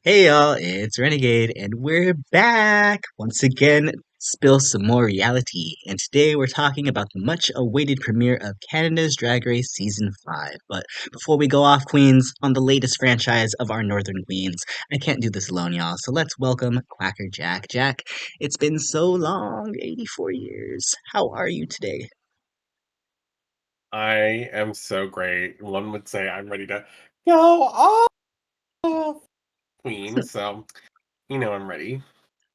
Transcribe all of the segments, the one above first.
Hey y'all, it's Renegade, and we're back once again. Spill some more reality, and today we're talking about the much-awaited premiere of Canada's Drag Race Season 5. But before we go off, Queens, on the latest franchise of our Northern Queens, I can't do this alone, y'all. So let's welcome QuackkrJack. Jack, it's been so long, 84 years. How are you today? I am so great. One would say I'm ready to go off, Queen. So I'm ready.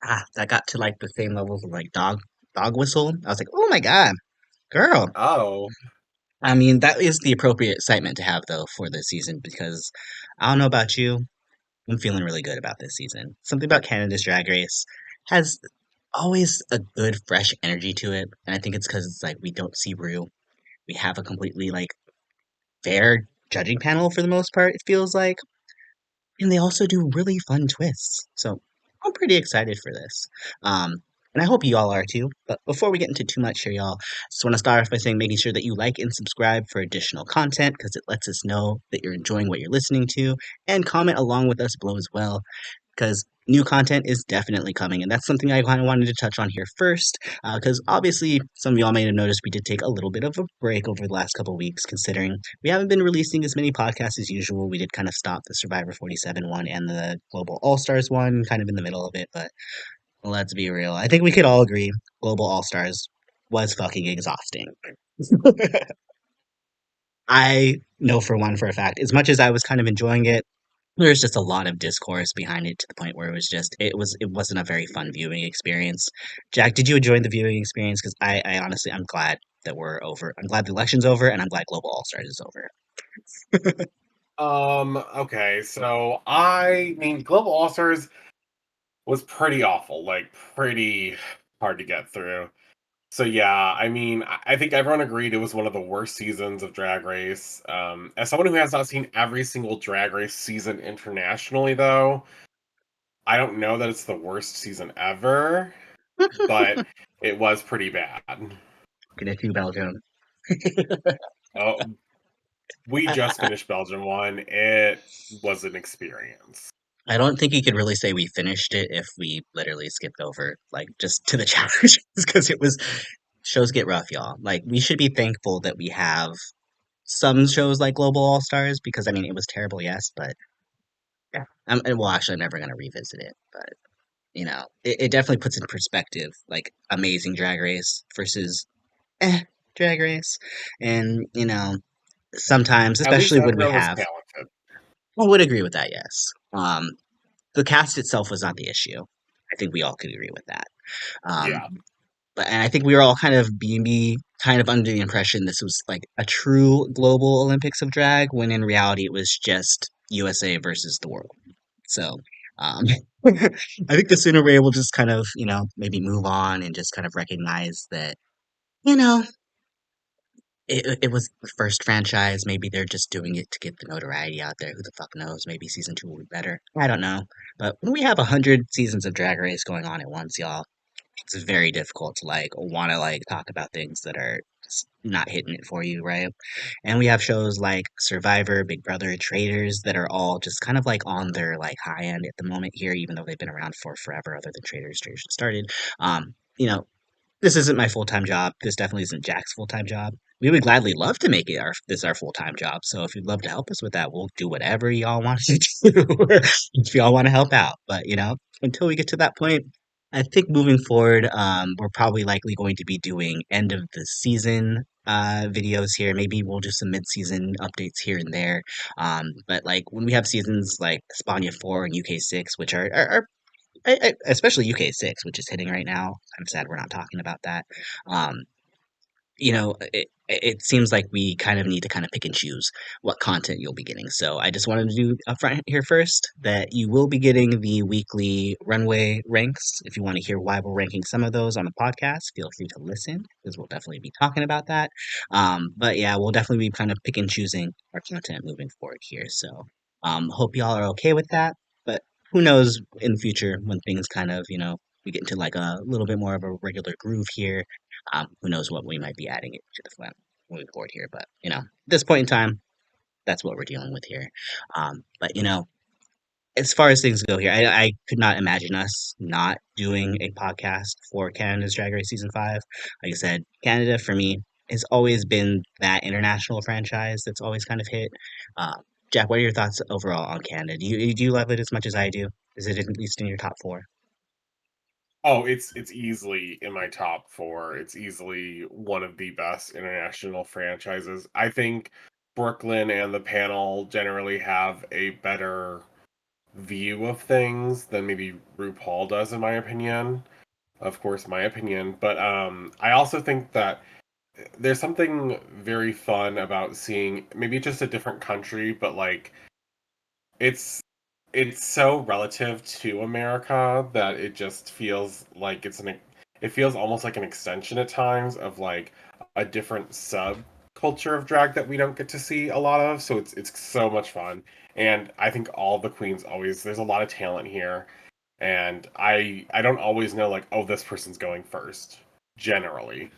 I got to like the same levels of like dog whistle. I was like, oh my god, girl. Oh, I mean, that is the appropriate excitement to have, though, for this season because I don't know about you. I'm feeling really good about this season. Something about Canada's Drag Race has always a good, fresh energy to it. And I think it's because it's like we don't see Rue. We have a completely, like, fair judging panel for the most part, it feels like. And they also do really fun twists. So I'm pretty excited for this. Um, and I hope you all are too. But before we get into too much here, y'all, just want to start off by saying making sure that you like and subscribe for additional content because it lets us know that you're enjoying what you're listening to, and comment along with us below as well because new content is definitely coming. And that's something I kind of wanted to touch on here first, because obviously some of y'all may have noticed we did take a little bit of a break over the last couple of weeks, considering we haven't been releasing as many podcasts as usual. We did kind of stop the Survivor 47 one and the Global All Stars one kind of in the middle of it, but let's be real. I think we could all agree Global All Stars was fucking exhausting. I know for one for a fact, as much as I was kind of enjoying it, there's just a lot of discourse behind it to the point where it wasn't a very fun viewing experience. Jack, did you enjoy the viewing experience? Because I honestly I'm glad that we're over. I'm glad the election's over, and I'm glad Global All Stars is over. okay. So I mean, Global All Stars was pretty awful, like pretty hard to get through. So yeah, I mean, I think everyone agreed it was one of the worst seasons of Drag Race. As someone who has not seen every single Drag Race season internationally, though, I don't know that it's the worst season ever, but it was pretty bad. Looking at you, Belgium. Oh, we just finished Belgium one. It was an experience. I don't think you could really say we finished it if we literally skipped over like just to the challenges because it was shows get rough, y'all. Like we should be thankful that we have some shows like Global All Stars because I mean it was terrible, yes, but yeah. Well, actually, I'm never gonna revisit it, but it definitely puts in perspective like amazing Drag Race versus eh Drag Race, and sometimes, At least especially when we everyone was have, talented. I would agree with that. Yes, the cast itself was not the issue. I think we all could agree with that. Um, Yeah. but and I think we were all kind of being kind of under the impression this was like a true global Olympics of drag, when in reality it was just USA versus the world. So, um, I think the sooner we're able to just kind of, maybe move on and just kind of recognize that, you know, it was the first franchise. Maybe they're just doing it to get the notoriety out there. Who the fuck knows? Maybe season two will be better. I don't know. But when we have 100 seasons of Drag Race going on at once, y'all, it's very difficult to like want to like talk about things that are just not hitting it for you, right? And we have shows like Survivor, Big Brother, Traders that are all just kind of like on their like high end at the moment here, even though they've been around for forever. Other than Traders, Traders just started. Um, you know, this isn't my full time job. This definitely isn't Jack's full time job. We would gladly love to make it our full time job. So if you'd love to help us with that, we'll do whatever y'all want to do. If y'all want to help out, but until we get to that point, I think moving forward, we're probably likely going to be doing end of the season videos here. Maybe we'll do some mid season updates here and there. But like when we have seasons like Spania 4 and UK 6, which are especially UK 6, which is hitting right now. I'm sad we're not talking about that. Um, it seems like we kind of need to kind of pick and choose what content you'll be getting. So I just wanted to do upfront here first that you will be getting the weekly runway ranks. If you want to hear why we're ranking some of those on the podcast, feel free to listen because we'll definitely be talking about that. But yeah, we'll definitely be kind of pick and choosing our content moving forward here. So hope y'all are okay with that. But who knows in the future when things kind of, we get into like a little bit more of a regular groove here. Who knows what we might be adding it to the plan moving forward here. But, at this point in time, that's what we're dealing with here. But, as far as things go here, I could not imagine us not doing a podcast for Canada's Drag Race season 5. Like I said, Canada for me has always been that international franchise that's always kind of hit. Uh, Jack, what are your thoughts overall on Canada? Do you love it as much as I do? Is it at least in your top four? Oh, it's easily in my top 4. It's easily one of the best international franchises. I think Brooklyn and the panel generally have a better view of things than maybe RuPaul does, in my opinion. Of course, my opinion. But I also think that there's something very fun about seeing maybe just a different country, but like it's it's so relative to America that it just feels like it feels almost like an extension at times of like a different subculture of drag that we don't get to see a lot of. So it's so much fun. And I think all the queens always there's a lot of talent here. And I don't always know like, oh, this person's going first, generally.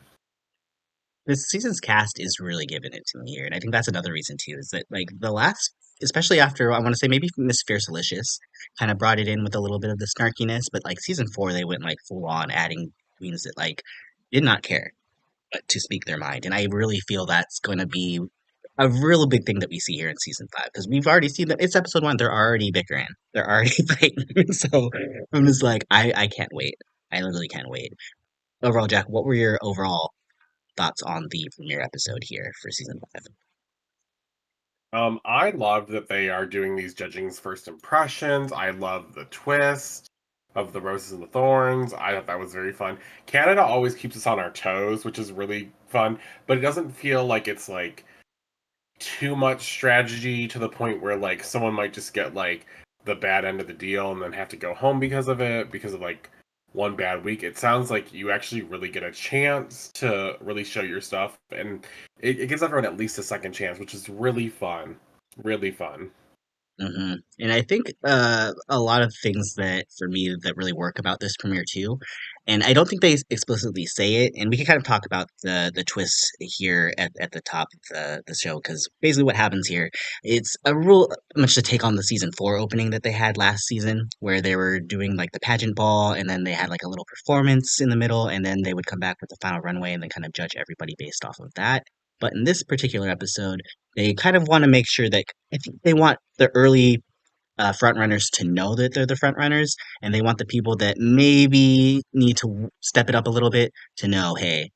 This season's cast is really giving it to me here, and I think that's another reason too, is that like the last, especially after I want to say maybe Miss Fiercelicious kind of brought it in with a little bit of the snarkiness, but like season 4 they went like full on adding queens that like did not care but to speak their mind, and I really feel that's going to be a real big thing that we see here in season 5 because we've already seen that it's episode 1, they're already bickering, they're already fighting, so I'm just like I can't wait, I literally can't wait. Overall, Jack, what were your overall thoughts on the premiere episode here for season 5? I love that they are doing these judging's first impressions. I love the twist of the roses and the thorns. I thought that was very fun. Canada always keeps us on our toes, which is really fun, but it doesn't feel like it's like too much strategy to the point where like someone might just get like the bad end of the deal and then have to go home because of it, because of like one bad week. It sounds like you actually really get a chance to really show your stuff, and it gives everyone at least a second chance, which is really fun. Really fun. And I think a lot of things that for me that really work about this premiere too, and I don't think they explicitly say it, and we can kind of talk about the twists here at the top of the show because basically what happens here, it's a real much to take on the season 4 opening that they had last season where they were doing like the pageant ball and then they had like a little performance in the middle and then they would come back with the final runway and then kind of judge everybody based off of that. But in this particular episode, they kind of want to make sure that I think they want the early front runners to know that they're the front runners, and they want the people that maybe need to step it up a little bit to know, hey,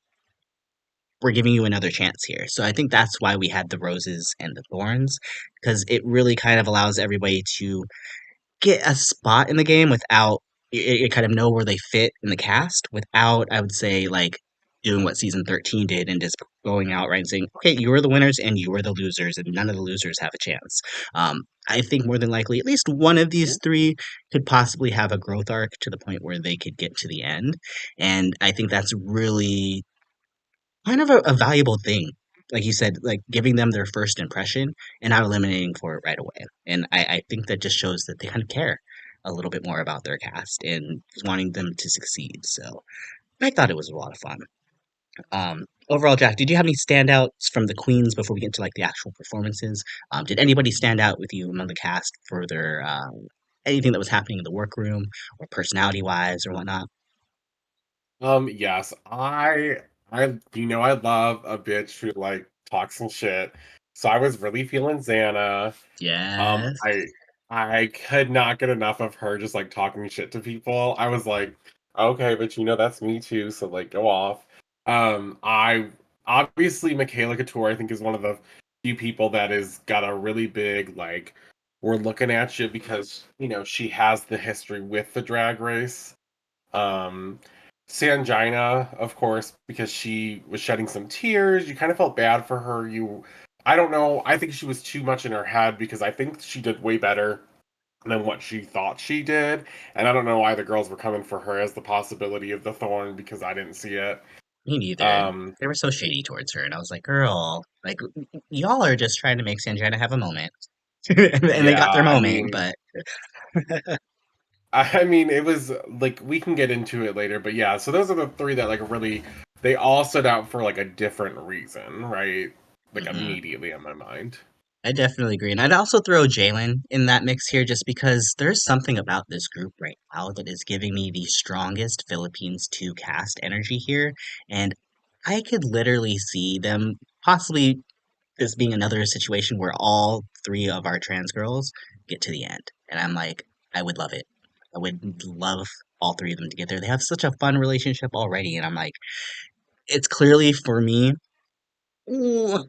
we're giving you another chance here. So I think that's why we had the roses and the thorns, because it really kind of allows everybody to get a spot in the game without it kind of know where they fit in the cast without I would say like doing what season 13 did and just going out right and saying okay you are the winners and you are the losers and none of the losers have a chance. I think more than likely at least one of these three could possibly have a growth arc to the point where they could get to the end, and I think that's really kind of a valuable thing. Like you said, like giving them their first impression and not eliminating for it right away. And I think that just shows that they kind of care a little bit more about their cast and wanting them to succeed. So I thought it was a lot of fun. Overall, Jack, did you have any standouts from the queens before we get to like the actual performances? Did anybody stand out with you among the cast for their anything that was happening in the workroom or personality wise or whatnot? Yes, I love a bitch who like talks some shit. So I was really feeling Xana. Um, Yes. I I could not get enough of her just like talking shit to people. I was like, okay, but that's me too, so like go off. I obviously Michaela Couture I think is one of the few people that is got a really big like we're looking at you because she has the history with the drag race. Um Sangina, of course, because she was shedding some tears. You kind of felt bad for her. I don't know. I think she was too much in her head because I think she did way better than what she thought she did. And I don't know why the girls were coming for her as the possibility of the thorn because I didn't see it. Me neither. Um, They were so shady towards her, and I was like, "Girl, like y'all are just trying to make Sanjana have a moment," and they yeah, got their I moment. mean, But I mean, it was like we can get into it later, but yeah. So those are the three that like really they all stood out for like a different reason, right? Like mhm. immediately in my mind. I definitely agree. And I'd also throw Jalen in that mix here just because there's something about this group right now that is giving me the strongest Philippines 2 cast energy here. And I could literally see them possibly this being another situation where all three of our trans girls get to the end. And I'm like, I would love it. I would love all three of them to get there. They have such a fun relationship already. And I'm like, it's clearly for me. Ooh,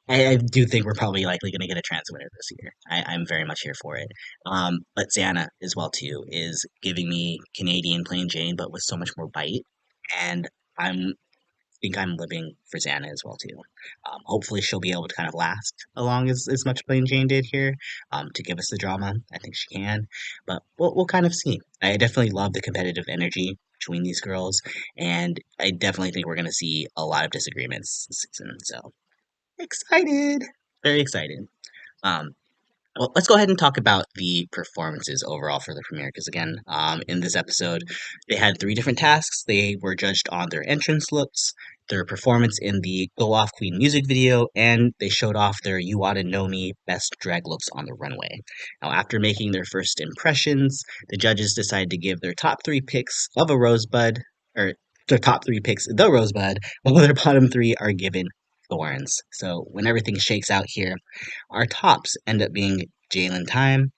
I do think we're probably likely going to get a trans winner this year. I'm very much here for it. But Xana as well too is giving me Canadian plain Jane, but with so much more bite, and I'm think I'm living for Xana as well too. Hopefully she'll be able to kind of last along as much plain Jane did here, to give us the drama. I think she can, but we'll kind of see. I definitely love the competitive energy between these girls, and I definitely think we're going to see a lot of disagreements this season. So excited, very excited. Um, well, let's go ahead and talk about the performances overall for the premiere. Because again, in this episode, they had three different tasks. They were judged on their entrance looks, their performance in the Go Off Queen music video, and they showed off their You Oughta Know Me best drag looks on the runway. Now, after making their first impressions, the judges decided to give their top three picks of a Rosebud, or their top three picks, the Rosebud, while their bottom three are given thorns. So when everything shakes out here, our tops end up being Jalen Time,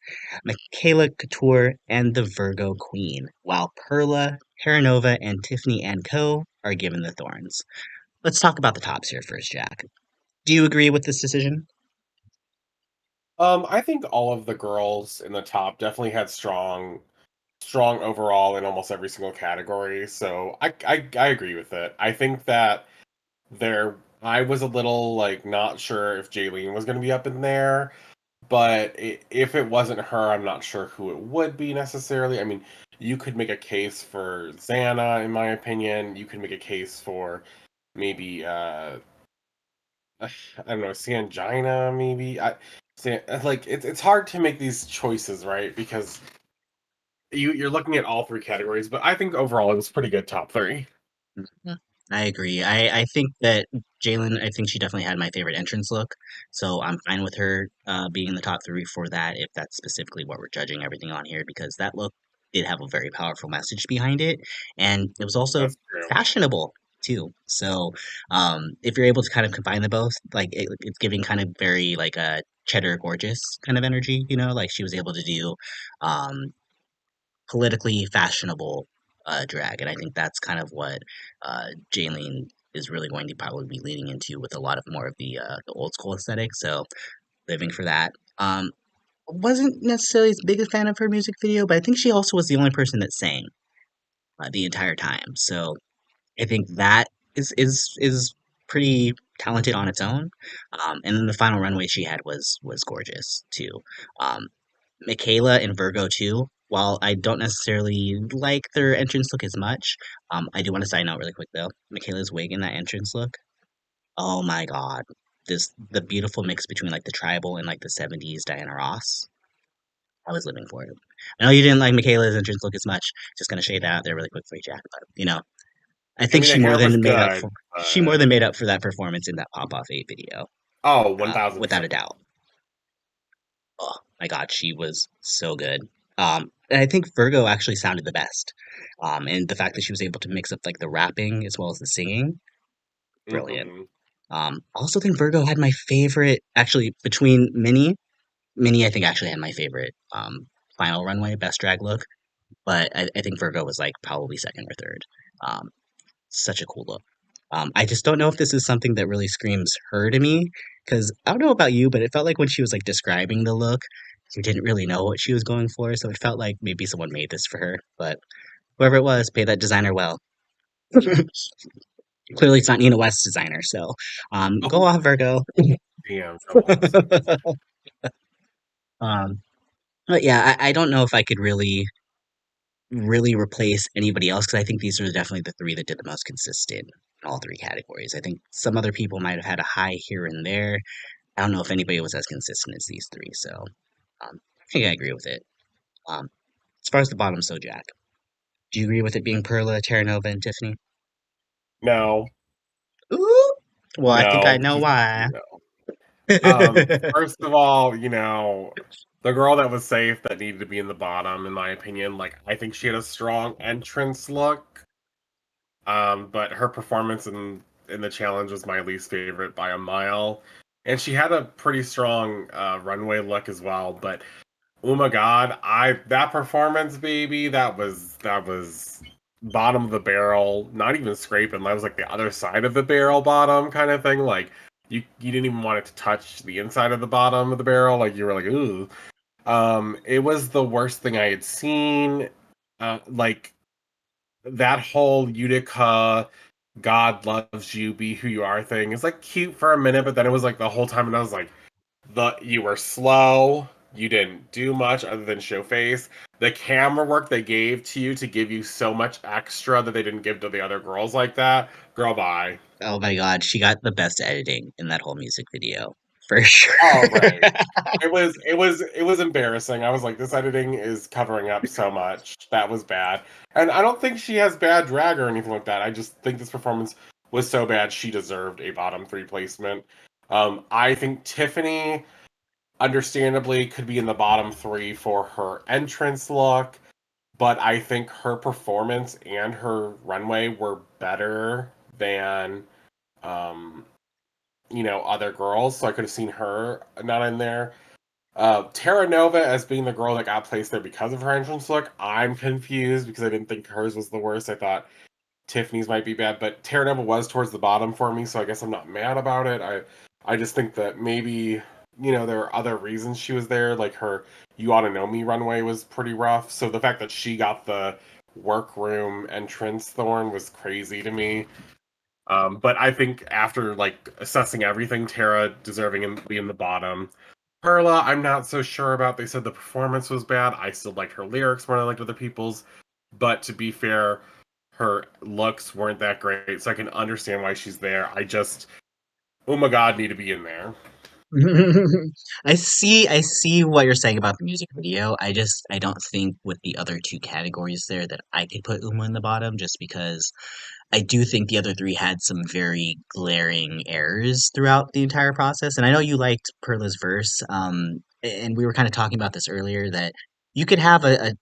Michaela Couture, and the Virgo Queen, while Perla, Terranova, and Tiffany and Co. are given the thorns. Let's talk about the tops here first, Jack. Do you agree with this decision? I think all of the girls in the top definitely had strong overall in almost every single category. So I agree with it. I think that there I was a little like not sure if Jaylene was going to be up in there, but if it wasn't her, I'm not sure who it would be necessarily. I mean, you could make a case for Xana, in my opinion. You could make a case for maybe I don't know, Sangina, maybe. Like it's hard to make these choices, right? Because you're looking at all three categories, but I think overall it was pretty good top three. Mhm. I agree. I think that Jalen, I think she definitely had my favorite entrance look. So I'm fine with her being in the top three for that, if that's specifically what we're judging everything on here, because that look did have a very powerful message behind it. And it was also That's true. fashionable too. So if you're able to kind of combine the both, like it's giving kind of very like a cheddar gorgeous kind of energy, like she was able to do um, politically fashionable drag, and I think that's kind of what Jaylene is really going to probably be leaning into with a lot of more of the old school aesthetic. So living for that. Wasn't necessarily as big a fan of her music video, but I think she also was the only person that sang the entire time. So I think that is pretty talented on its own. And then the final runway she had was gorgeous too. Um, Michaela and Virgo too. While I don't necessarily like their entrance look as much, I do want to side note really quick though. Michaela's wig in that entrance look. Oh my god. The beautiful mix between like the tribal and like the 70s Diana Ross. I was living for it. I know you didn't like Michaela's entrance look as much. Just gonna shade that out there really quick for you, Jack. But I I think mean, the hair was good, she more but than made up for that performance in that Pop Off 8 video. oh, one thousand Without a percent. doubt. Oh my god, she was so good. And I think Virgo actually sounded the best. And the fact that she was able to mix up like the rapping as well as the singing, brilliant. Hmm. I also think Virgo had my favorite, actually between Minnie. Minnie, I think actually had my favorite final runway best drag look, but I think Virgo was like probably second or third. Um, Such a cool look. I just don't know if this is something that really screams her to me, because I don't know about you, but it felt like when she was like describing the look, she didn't really know what she was going for, so it felt like maybe someone made this for her. But whoever it was, pay that designer well. Clearly, it's not Nina West's designer, so go Oh, off, Virgo. damn, go off. um, but yeah, I don't know if I could really replace anybody else because I think these are definitely the three that did the most consistent in all three categories. I think some other people might have had a high here and there. I don't know if anybody was as consistent as these three, so I think I agree with it. Um, as far as the bottom, so Jack, do you agree with it being Perla, Terranova, and Tiffany? No, Ooh, well, I think I no, know just why. no. First of all, the girl that was safe that needed to be in the bottom, in my opinion, like I think she had a strong entrance look. But her performance in the challenge was my least favorite by a mile. And she had a pretty strong runway look as well. But oh my god, I that performance, baby, that was bottom of the barrel, not even scraping. That was like the other side of the barrel bottom kind of thing. Like you didn't even want it to touch the inside of the bottom of the barrel. Like you were like, ooh. It was the worst thing I had seen. Like that whole Utica God loves you, be who you are thing is like cute for a minute, but then it was like the whole time, and I was like, you were slow, you didn't do much other than show face. The camera work they gave to you to give you so much extra that they didn't give to the other girls like that. Girl, bye. Oh my God, she got the best editing in that whole music video for sure. All right. It was embarrassing. I was like, this editing is covering up so much. That was bad. And I don't think she has bad drag or anything like that. I just think this performance was so bad she deserved a bottom three placement. I think Tiffany understandably could be in the bottom three for her entrance look, but I think her performance and her runway were better than um, other girls. So I could have seen her not in there. Terra Nova as being the girl that got placed there because of her entrance look. I'm confused because I didn't think hers was the worst. I thought Tiffany's might be bad, but Terra Nova was towards the bottom for me, so I guess I'm not mad about it. I just think that maybe there are other reasons she was there, like her "You Oughta Know Me" runway was pretty rough. So the fact that she got the workroom entrance thorn was crazy to me. But I think after like assessing everything, Tara deserving to be in the bottom. Perla, I'm not so sure about. They said the performance was bad. I still liked her lyrics more than I liked other people's. But to be fair, her looks weren't that great, so I can understand why she's there. I just, oh my god, need to be in there. I see what you're saying about the music video. I don't think with the other two categories there that I could put Uma in the bottom just because I do think the other three had some very glaring errors throughout the entire process. And I know you liked Perla's verse, and we were kind of talking about this earlier that you could have a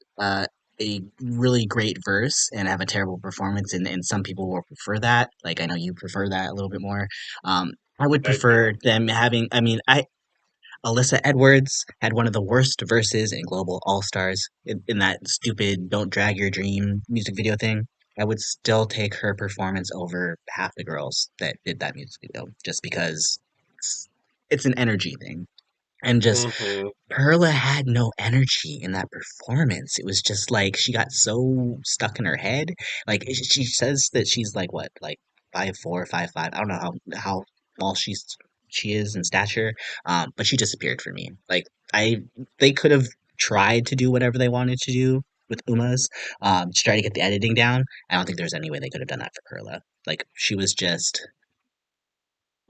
really great verse and have a terrible performance, and some people will prefer that. Like I know you prefer that a little bit more. I would I prefer do. them having. I mean, I Alyssa Edwards had one of the worst verses in Global All Stars in that stupid "Don't Drag Your Dream" music video thing. I would still take her performance over half the girls that did that music video, just because it's, it's an energy thing. And just Hmm. Perla had no energy in that performance. It was just like she got so stuck in her head. Like she says that she's like what, like 5'4", 5'5". I don't know how small she is in stature. But she disappeared for me. Like I they could have tried to do whatever they wanted to do with Uma's, to try to get the editing down. I don't think there's any way they could have done that for Perla. Like she was just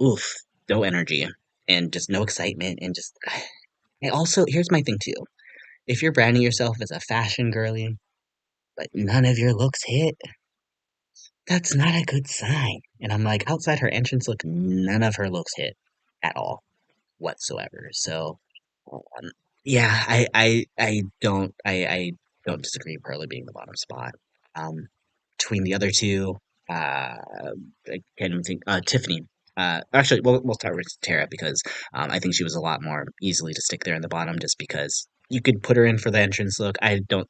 oof, no energy and just no excitement and just I also here's my thing too. If you're branding yourself as a fashion girly, but none of your looks hit, that's not a good sign. And I'm like, outside her entrance look, none of her looks hit at all whatsoever. So, um, yeah, I don't disagree with Perla being the bottom spot. Um, between the other two, uh, I can't even think. Tiffany. Actually, we'll start with Tara because I think she was a lot more easily to stick there in the bottom just because you could put her in for the entrance look. I don't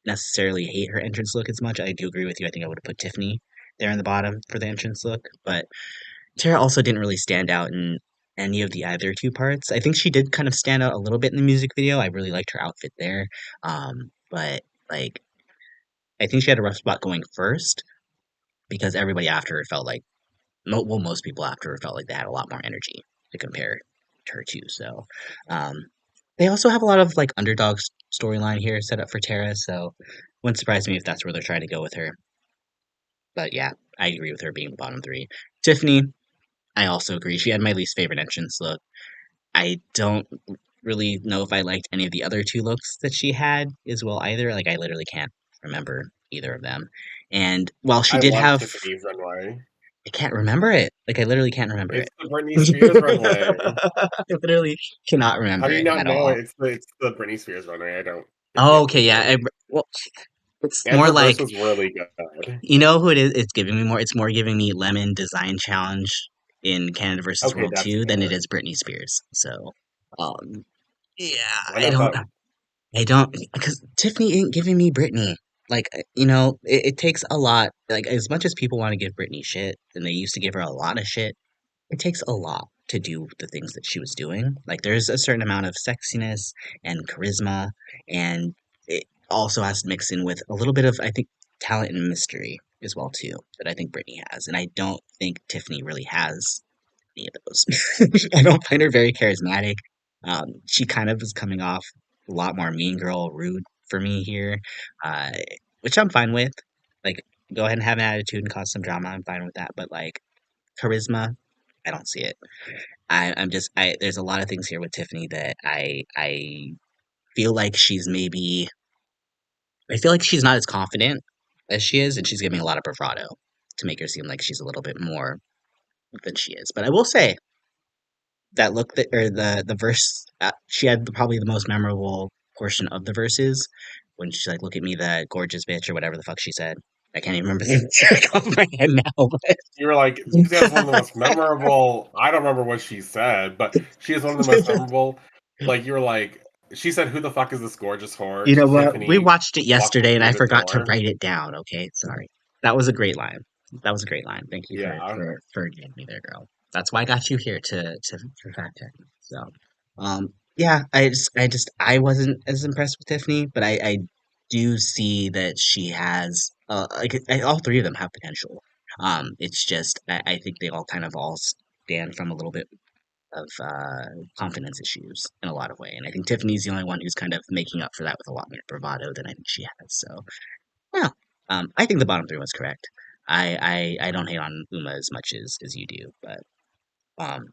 necessarily hate her entrance look as much. I do agree with you. I think I would have put Tiffany there in the bottom for the entrance look, but Tara also didn't really stand out in any of the either two parts. I think she did kind of stand out a little bit in the music video. I really liked her outfit there. But like I think she had a rough spot going first because everybody after her felt like most people after her felt like they had a lot more energy to compare to her to. So they also have a lot of like underdog storyline here set up for Tara, so wouldn't surprise me if that's where they're trying to go with her. But yeah, I agree with her being the bottom three. Tiffany, I also agree. She had my least favorite entrance look. I don't really know if I liked any of the other two looks that she had as well either. Like I literally can't remember either of them. And while she I did love have Tiffany's runway. I can't remember it. Like I literally can't remember it. It's the Britney Spears runway. I literally cannot How remember do you it not at know all. it? It's the Britney Spears runway. I Oh, can't okay, believe yeah. it. Well, it's And more her verse like was really good. you know who it is. It's giving me more. It's more giving me Lemon Design Challenge in Canada versus Okay, World that's 2 than it fair. is Britney Spears. So, um, yeah, Why not them? I don't, because Tiffany ain't giving me Britney. Like, you know, it takes a lot. Like, as much as people want to give Britney shit, and they used to give her a lot of shit, it takes a lot to do the things that she was doing. Like, there's a certain amount of sexiness and charisma, and it also has to mix in with a little bit of, I think, talent and mystery as well, too, that I think Britney has. And I don't think Tiffany really has any of those. I don't find her very charismatic. She kind of is coming off a lot more mean girl, rude for me here, uh, which I'm fine with. Like, go ahead and have an attitude and cause some drama. I'm fine with that. But like charisma, I don't see it. I'm just I. There's a lot of things here with Tiffany that I feel like she's maybe. I feel like she's not as confident as she is, and she's giving a lot of bravado to make her seem like she's a little bit more than she is. But I will say that look that or the verse she had probably the most memorable portion of the verses when she's like, "Look at me, that gorgeous bitch," or whatever the fuck she said. I can't even remember the lyric off my head now, You were like, she has one of the most memorable. I don't remember what she said, but she has one of the most but memorable. Like you were like, she said, "Who the fuck is this gorgeous whore?" you To know what? We Tiffany watched it walking yesterday and through I the forgot to door. write it down. Okay, sorry. That was a great line. That was a great line. Thank you Yeah. for getting me there, girl. That's why I got you here to fact check me. So, yeah, I wasn't as impressed with Tiffany, but I do see that she has all three of them have potential. It's just I think they all kind of all stand from a little bit of confidence issues in a lot of way. And I think Tiffany's the only one who's kind of making up for that with a lot more bravado than I think she has. So, yeah, I think the bottom three was correct. I don't hate on Uma as much as you do, but um,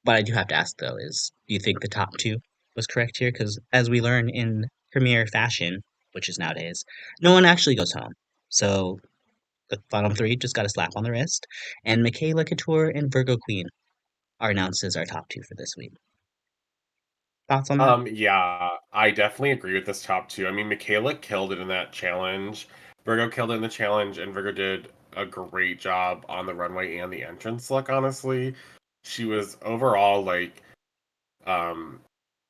what I do have to ask though is, do you think the top two was correct here? Because as we learn in premiere fashion, which is nowadays, no one actually goes home. So the bottom three just got a slap on the wrist, and Michaela Couture and Virgo Queen are announced as our top two for this week. Thoughts on that? Yeah, I definitely agree with this top two. I mean, Michaela killed it in that challenge. Virgo killed it in the challenge, and Virgo did a great job on the runway and the entrance look, honestly. She was overall like um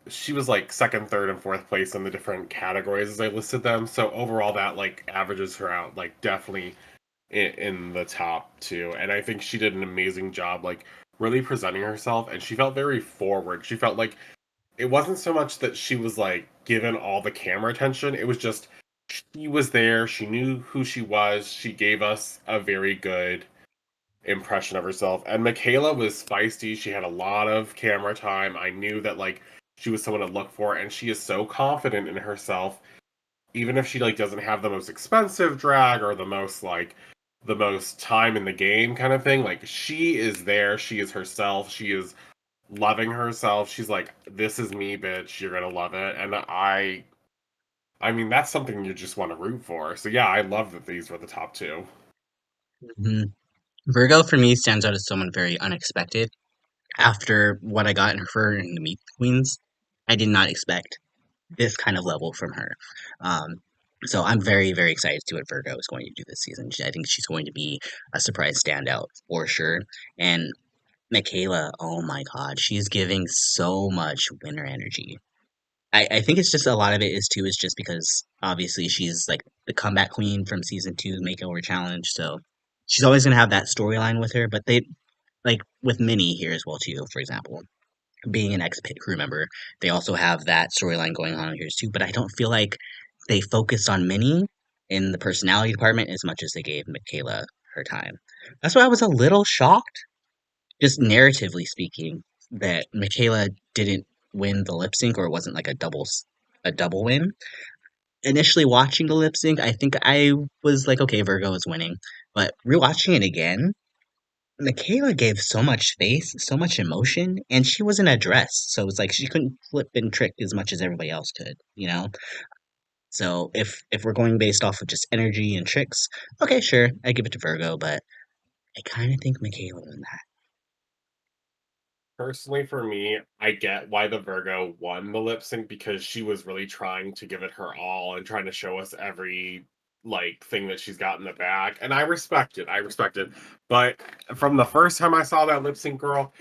she was like second, third, and fourth place in the different categories as I listed them. So overall that like averages her out like definitely in the top two. And I think she did an amazing job like really presenting herself, and she felt very forward. She felt like it wasn't so much that she was like given all the camera attention. It was just she was there. She knew who she was. She gave us a very good impression of herself. And Michaela was feisty. She had a lot of camera time. I knew that like she was someone to look for, and she is so confident in herself. Even if she like doesn't have the most expensive drag or the most time in the game kind of thing, like she is there. She is herself. She is loving herself. She's like, "This is me, bitch. You're gonna love it." And I mean, that's something you just want to root for. So yeah, I love that these were the top two. Mhm. Virgo for me stands out as someone very unexpected. After what I got in her in the Meet Queens, I did not expect this kind of level from her. Um, so I'm very, very excited to see what Virgo is going to do this season. I think she's going to be a surprise standout for sure. And Michaela, oh my God, she's giving so much winner energy. I think it's just a lot of it is too is just because obviously she's like the comeback queen from season two makeover challenge, so she's always gonna have that storyline with her. But they like with Minnie here as well too, for example, being an ex-pit crew member, they also have that storyline going on here too. But I don't feel like they focused on Minnie in the personality department as much as they gave Michaela her time. That's why I was a little shocked, just narratively speaking, that Michaela didn't win the lip sync or it wasn't like a double win. Initially watching the lip sync, I think I was like, okay, Virgo is winning. But rewatching it again, Michaela gave so much face, so much emotion, and she was in a dress, so it's like she couldn't flip and trick as much as everybody else could, you know? So if we're going based off of just energy and tricks, okay, sure, I give it to Virgo, but I kind of think Michaela won that. Personally, for me, I get why the Virgo won the lip sync because she was really trying to give it her all and trying to show us every like thing that she's got in the bag. And I respect it. I respect it. But from the first time I saw that lip sync girl,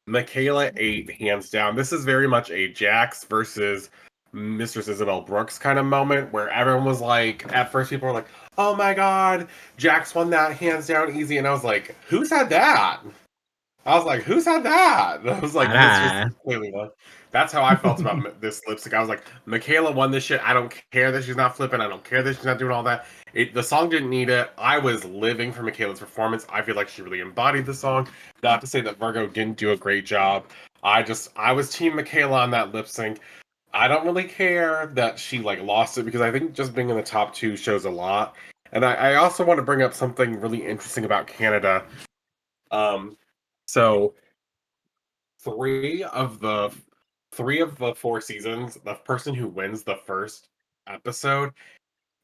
Michaela ate hands down. This is very much a Jax versus Mistress Isabel Brooks kind of moment where everyone was like, at first people were like, oh my god, Jax won that hands down easy. And I was like, who said that? I was like, "Who said that?" I was like, "Mistress Ah, clearly won." That's how I felt about this lipstick. I was like, "Michaela won this shit. I don't care that she's not flipping. I don't care that she's not doing all that. The song didn't need it. I was living for Michaela's performance. I feel like she really embodied the song. Not to say that Virgo didn't do a great job. I was team Michaela on that lip sync. I don't really care that she like lost it because I think just being in the top two shows a lot. And I also want to bring up something really interesting about Canada. Um, so three of the three of the four seasons, the person who wins the first episode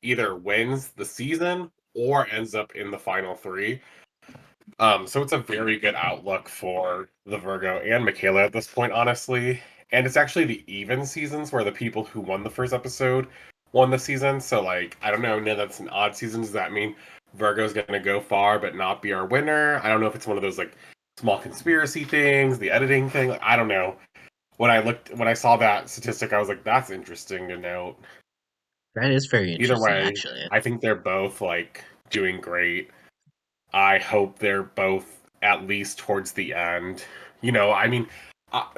either wins the season or ends up in the final three. So it's a very good outlook for the Virgo and Michaela at this point, honestly. And it's actually the even seasons where the people who won the first episode won the season. So like, I don't know, now that's an odd season. Does that mean Virgo's gonna go far but not be our winner? I don't know if it's one of those like small conspiracy things, the editing thing. Like, I don't know. When I saw that statistic, I was like, that's interesting to note. that is very Either interesting, way, actually. I think they're both like doing great. I hope they're both at least towards the end. I mean,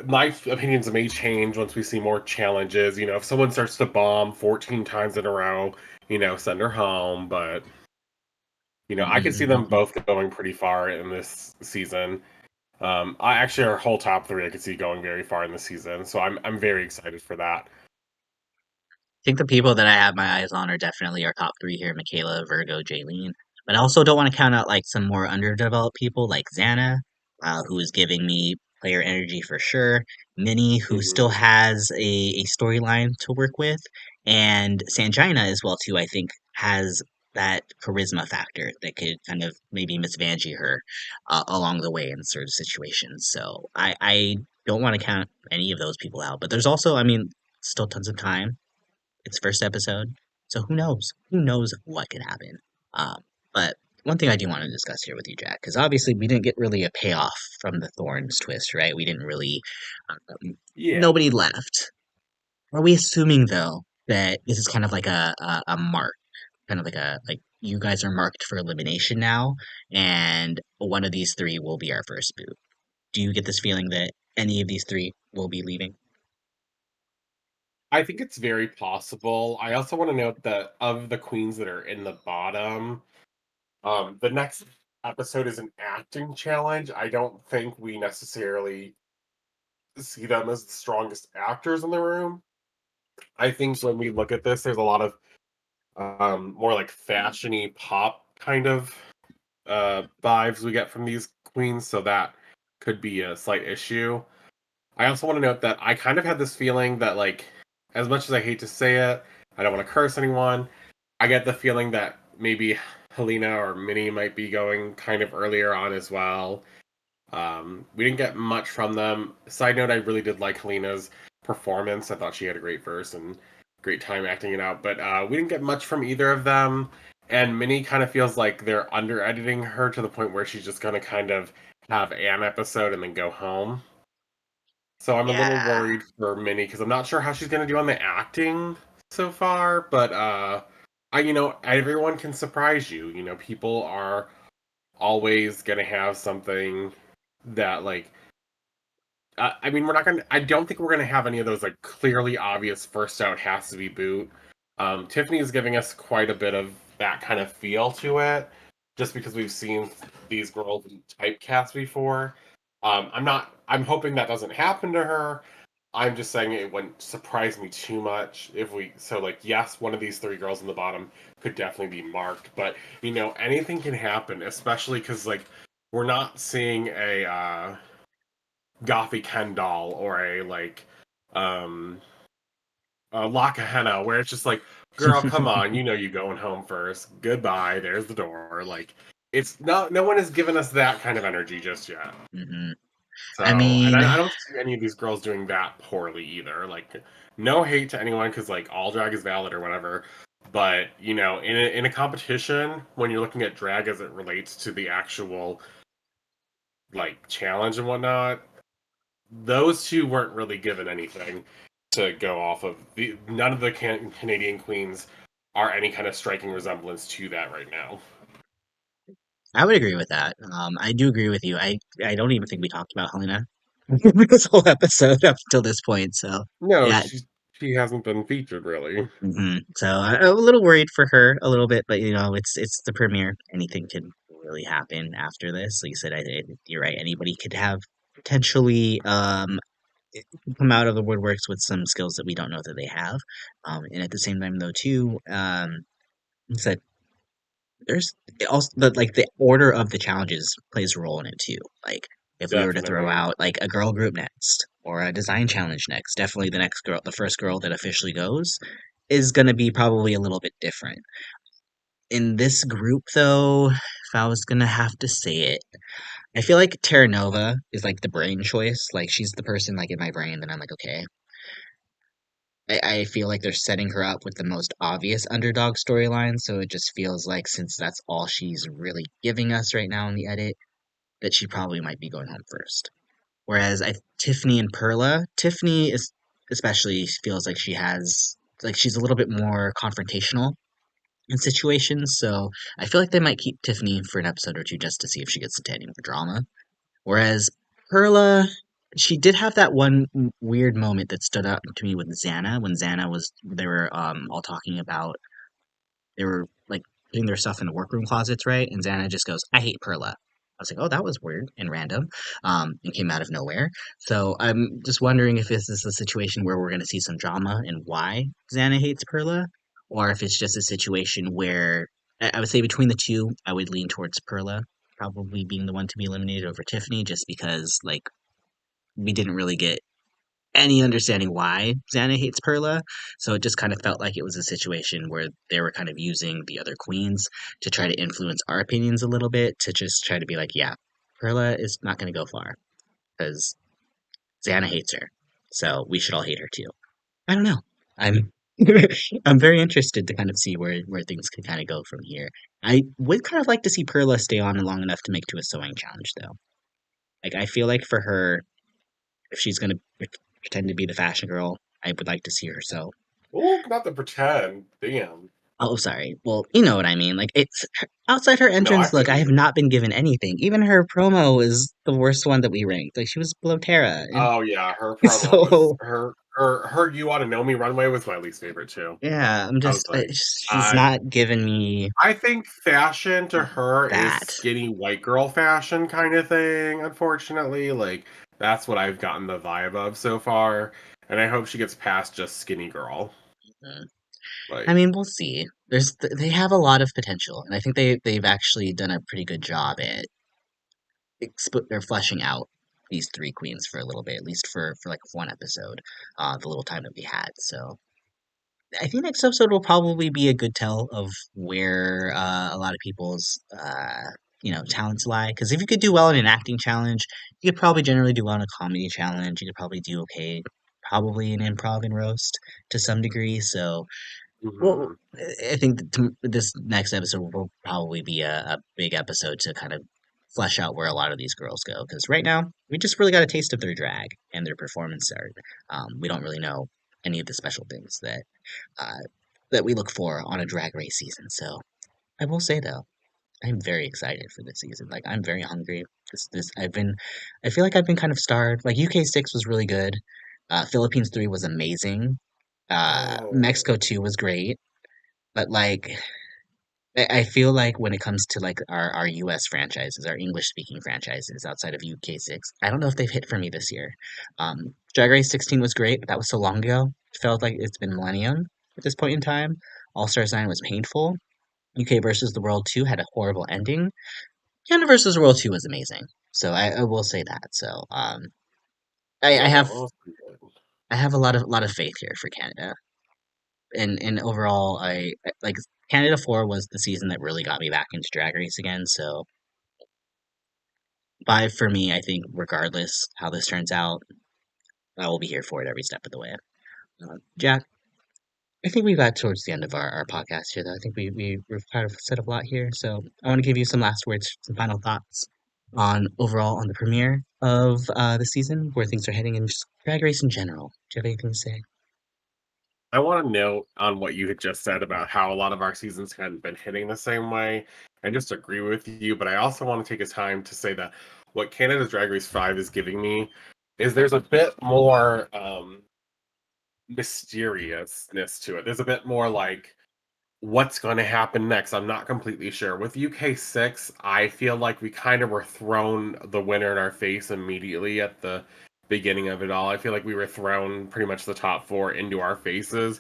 my opinions may change once we see more challenges. If someone starts to bomb 14 times in a row, send her home. But, I could see them both going pretty far in this season. I actually, our whole top three, I could see going very far in the season. So I'm very excited for that. Think the people that I have my eyes on are definitely our top three here: Michaela, Virgo, Jaylene. But I also don't want to count out like some more underdeveloped people like Xana, who is giving me player energy for sure. Minnie, who still Hmm. has a storyline to work with, and Sanjina as well too. I think has that charisma factor that could kind of maybe Miss Vanjie her along the way in certain situations. So I don't want to count any of those people out. But there's also, I mean, still tons of time. It's first episode, so who knows? Who knows what could happen? Um, but one thing I do want to discuss here with you, Jack, because obviously we didn't get really a payoff from the Thorns twist, right? We didn't really. Yeah. Nobody left. Are we assuming though that this is kind of like a mark, kind of like you guys are marked for elimination now, and one of these three will be our first boot? Do you get this feeling that any of these three will be leaving? I think it's very possible. I also want to note that of the queens that are in the bottom, the next episode is an acting challenge. I don't think we necessarily see them as the strongest actors in the room. I think when we look at this, there's a lot of more like fashiony pop kind of vibes we get from these queens, so that could be a slight issue. I also want to note that I kind of had this feeling that, like, as much as I hate to say it, I don't want to curse anyone. I get the feeling that maybe Helena or Minnie might be going kind of earlier on as well. We didn't get much from them. Side note, I really did like Helena's performance. I thought she had a great verse and great time acting it out. But we didn't get much from either of them. And Minnie kind of feels like they're under editing her to the point where she's just going to kind of have an episode and then go home. So I'm a little Yeah. worried for Minnie because I'm not sure how she's going to do on the acting so far. But everyone can surprise you. People are always going to have something that like I mean, we're not gonna. I don't think we're gonna have any of those like clearly obvious first out has to be boot. Tiffany is giving us quite a bit of that kind of feel to it, just because we've seen these girls typecast before. I'm not. I'm hoping that doesn't happen to her. I'm just saying it wouldn't surprise me too much if we. So like, yes, one of these three girls in the bottom could definitely be marked, but anything can happen, especially because like we're not seeing a gothy Ken doll or a like um a Henna where it's just like, girl, come on, you going home first. Goodbye, there's the door. Like it's not. No one has given us that kind of energy just yet. Hmm. I So, and mean, I don't see any of these girls doing that poorly either. Like, no hate to anyone because like all drag is valid or whatever. But you know, in a competition, when you're looking at drag as it relates to the actual like challenge and whatnot, those two weren't really given anything to go off of. None of the Canadian queens are any kind of striking resemblance to that right now. I would agree with that. I do agree with you. I don't even think we talked about Helena this whole episode up until this point. So No, yeah. she hasn't been featured really. So I'm a little worried for her a little bit, but you know, it's the premiere. Anything could really happen after this. Like you said, you're right. Anybody could have potentially come out of the woodworks with some skills that we don't know that they have. And at the same time, though, too, it's that there's also the order of the challenges plays a role in it too. Like if we were to throw Definitely. out like a girl group next or a design challenge next, definitely the first girl that officially goes is going to be probably a little bit different. In this group, though, if I was gonna have to say it, I feel like Terra Nova is like the brain choice. Like she's the person like in my brain that I'm like, okay, I feel like they're setting her up with the most obvious underdog storyline, so it just feels like since that's all she's really giving us right now in the edit, that she probably might be going home first. Whereas Tiffany and Perla, Tiffany is especially feels like she's a little bit more confrontational in situations, so I feel like they might keep Tiffany for an episode or two just to see if she gets into any more drama. Whereas Perla, she did have that one weird moment that stood out to me with Xana when they were all talking about they were like putting their stuff in the workroom closets, right? And Xana just goes, "I hate Perla." I was like, "Oh, that was weird and random," and came out of nowhere. So I'm just wondering if this is a situation where we're going to see some drama and why Xana hates Perla, or if it's just a situation where I would say between the two, I would lean towards Perla probably being the one to be eliminated over Tiffany, just because like we didn't really get any understanding why Xana hates Perla. So it just kind of felt like it was a situation where they were kind of using the other queens to try to influence our opinions a little bit, to just try to be like, yeah, Perla is not going to go far because Xana hates her. So we should all hate her too. I don't know. I'm I'm very interested to kind of see where things can kind of go from here. I would kind of like to see Perla stay on long enough to make to a sewing challenge though. Like I feel like for her, if she's gonna pretend to be the fashion girl, I would like to see her sew. Oh, not to pretend. Damn. Oh, sorry. Well, you know what I mean. Like it's outside her No, I entrance. Look, feel I have you. not been given anything. Even her promo is the worst one that we ranked. Like she was below Terra, and Oh yeah, her promo was so her "You Ought to Know Me" runway was my least favorite too. yeah, I was like, she's not giving me I think fashion to her is that. skinny white girl fashion kind of thing. Unfortunately, like that's what I've gotten the vibe of so far, and I hope she gets past just skinny girl. Mm. I Like, mean, we'll see. They have a lot of potential, and I think they've actually done a pretty good job at they're fleshing out these three queens for a little bit, at least for like one episode, the little time that we had. So I think next episode will probably be a good tell of where a lot of people's talents lie. Because if you could do well in an acting challenge, you could probably generally do well in a comedy challenge. You could probably do okay, probably in improv and roast to some degree. So well, mhm. I think this next episode will probably be a big episode to kind of flesh out where a lot of these girls go. Because right now, we just really got a taste of their drag and their performance art. We don't really know any of the special things uh, that we look for on a drag race season. So I will say though, I'm very excited for this season. Like I'm very hungry. I feel like I've been kind of starved. Like UK 6 was really good. Philippines 3 was amazing. Mexico Oh, 2 was great. But like I feel like when it comes to like our US franchises, our English speaking franchises outside of UK 6, I don't know if they've hit for me this year. Drag Race 16 was great, but that was so long ago. It felt like it's been millennium at this point in time. All Stars 9 was painful. UK versus the World 2 had a horrible ending. Canada versus the World 2 was amazing. So I will say that. So I yeah, that have was pretty good. I have a lot of faith here for Canada. and overall, like Canada 4 was the season that really got me back into Drag Race again. So 5 for me, I think, regardless how this turns out, I will be here for it every step of the way. Jack, I think we got towards the end of our podcast here, though. I think we've kind of said a lot here. So I want to give you some last words, some final thoughts on overall on the premiere of the season, where things are heading, and just Drag Race in general. Do you have anything to say? I want to note on what you had just said about how a lot of our seasons hadn't been hitting the same way, and just agree with you. But I also want to take a time to say that what Canada's Drag Race 5 is giving me is there's a bit more mysteriousness to it. There's a bit more like what's going to happen next. I'm not completely sure. With UK 6, I feel like we kind of were thrown the winner in our face immediately at the beginning of it all. I feel like we were thrown pretty much the top four into our faces.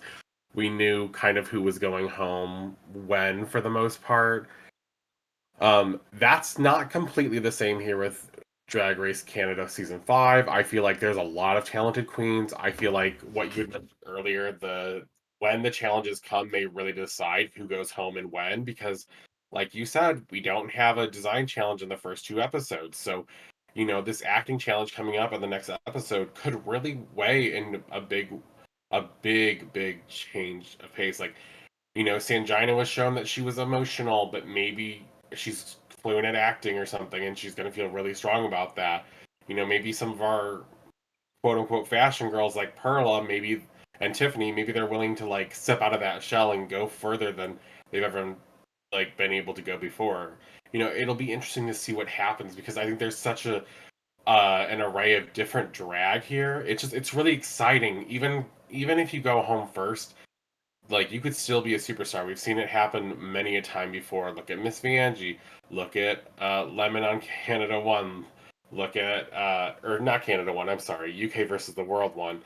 We knew kind of who was going home when, for the most part. That's not completely the same here with Drag Race Canada season 5. I feel like there's a lot of talented queens. I feel like what you mentioned earlier, the when the challenges come, they really decide who goes home and when, because like you said, we don't have a design challenge in the first two episodes. So, this acting challenge coming up in the next episode could really weigh in a big change of pace. Like, Sangina was shown that she was emotional, but maybe she's fluent at acting or something, and she's going to feel really strong about that. Maybe some of our quote unquote fashion girls like Perla, maybe, and Tiffany, maybe they're willing to like step out of that shell and go further than they've ever like been able to go before. It'll be interesting to see what happens because I think there's such an array of different drag here. It's really exciting. Even if you go home first, like you could still be a superstar. We've seen it happen many a time before. Look at Miss Vanjie. Look at Lemon on Canada One. Look at or not Canada One. I'm sorry, UK versus the World One.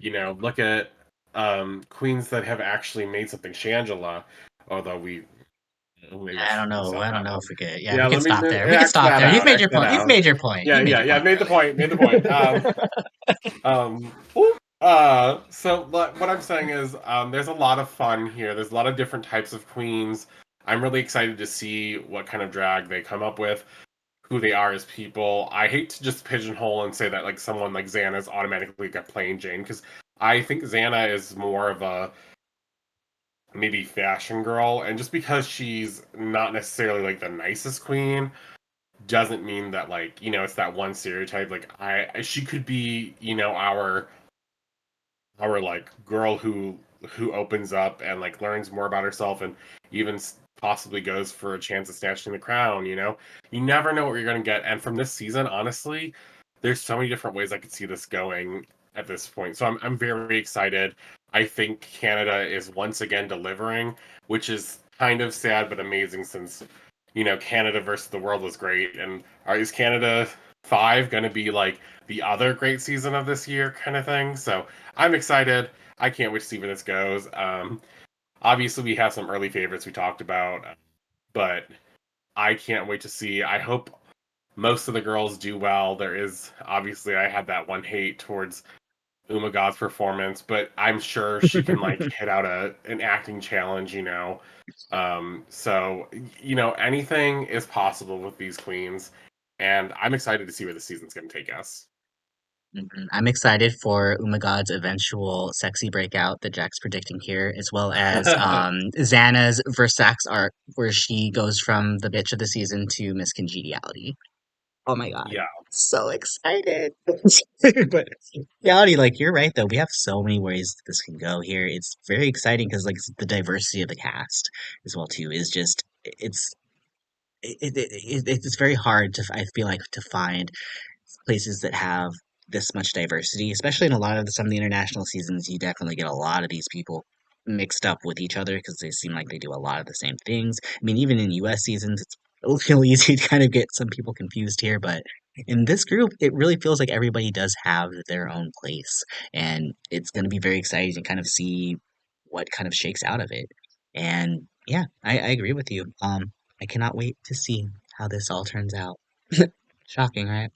Look at queens that have actually made something. Shangela, although maybe I don't we'll know. stop I don't that know if one. we could. Yeah, Yeah, we can let me stop there. We can X stop that there. You've out. made X your that point. You've out. made your point. Yeah, You've made yeah, your yeah. point. Made the point. Made the point. What I'm saying is, there's a lot of fun here. There's a lot of different types of queens. I'm really excited to see what kind of drag they come up with, who they are as people. I hate to just pigeonhole and say that like someone like Xana is automatically like a plain Jane because I think Xana is more of a maybe fashion girl, and just because she's not necessarily like the nicest queen doesn't mean that like it's that one stereotype. Like she could be our like girl who opens up and like learns more about herself and even possibly goes for a chance at snatching the crown. You never know what you're going to get. And from this season, honestly, there's so many different ways I could see this going at this point. So I'm very excited. I think Canada is once again delivering, which is kind of sad but amazing since Canada versus the world was great. And is Canada 5 going to be like the other great season of this year kind of thing? So I'm excited. I can't wait to see where this goes. Obviously, we have some early favorites we talked about, but I can't wait to see. I hope most of the girls do well. There is obviously I had that one hate towards Umaga's performance, but I'm sure she can like hit out an acting challenge. So anything is possible with these queens, and I'm excited to see where the season's going to take us. I'm excited for Umagod's eventual sexy breakout that Jack's predicting here, as well as Xana's Versace arc, where she goes from the bitch of the season to Miss Congeniality. Oh my god. Yeah. So excited. But reality, like you're right though, we have so many ways this can go here. It's very exciting because like the diversity of the cast as well too is just it's very hard to I feel like to find places that have this much diversity, especially in a lot of some of the international seasons, you definitely get a lot of these people mixed up with each other because they seem like they do a lot of the same things. I mean, even in US seasons, it's a little easy to kind of get some people confused here, but in this group, it really feels like everybody does have their own place, and it's going to be very exciting to kind of see what kind of shakes out of it. And yeah, I agree with you. I cannot wait to see how this all turns out. Shocking, right?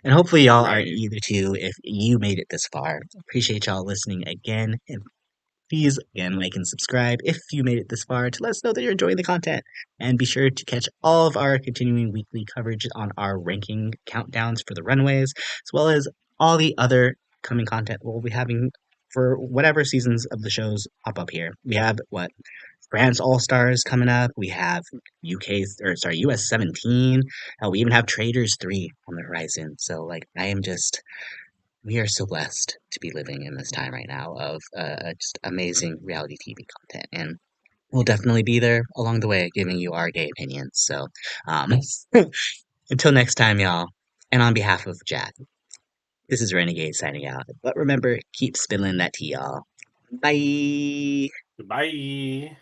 And hopefully y'all are Right. either too if you made it this far. Appreciate y'all listening again. And Please, again, like and subscribe if you made it this far to let us know that you're enjoying the content. And be sure to catch all of our continuing weekly coverage on our ranking countdowns for the runways, as well as all the other coming content we'll be having for whatever seasons of the shows pop up here. We have what France All Stars coming up. We have US 17. We even have Traders 3 on the horizon. So like I am just we are so blessed to be living in this time right now of just amazing reality TV content, and we'll definitely be there along the way, giving you our gay opinions. So, um, until next time, y'all, and on behalf of Jack, this is Renegade signing out. But remember, keep spilling that tea, y'all. Bye. Bye.